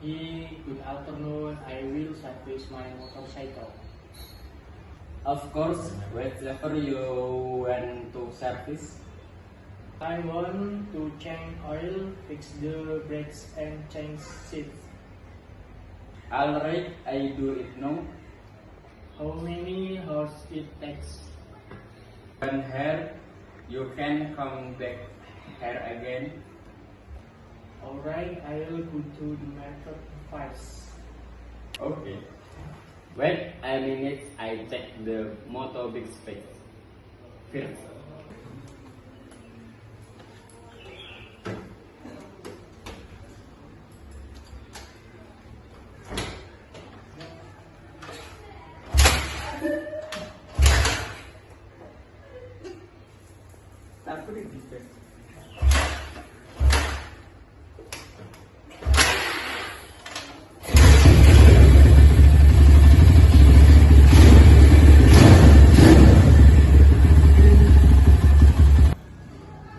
Good afternoon. I will service my motorcycle. Of course, whatever you want to service. I want to change oil, fix the brakes, and change seats. Alright, I do it now. How many hours it takes? 1 hour, you can come back here again. Alright, I will go to the market first. Okay. Wait a minute, I check the motorbike specs first.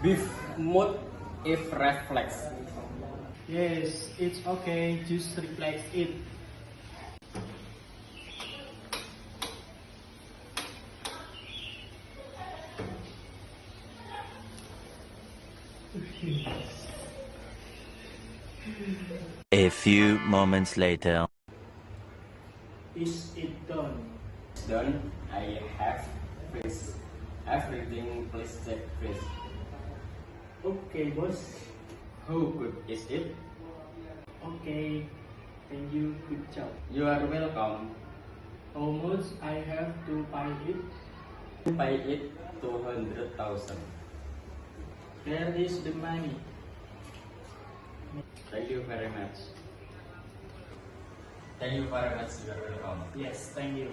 Beef mode if reflex. Yes, it's okay. Just reflex it. A few moments later. Is it done? It's done. I have fixed everything. Please check first. Okay, boss. How good is it? Okay. Thank you. Good job. You are welcome. How much I have to pay it? Pay it 200,000. Where is the money? Thank you very much. Thank you very much. You are welcome. Yes, thank you.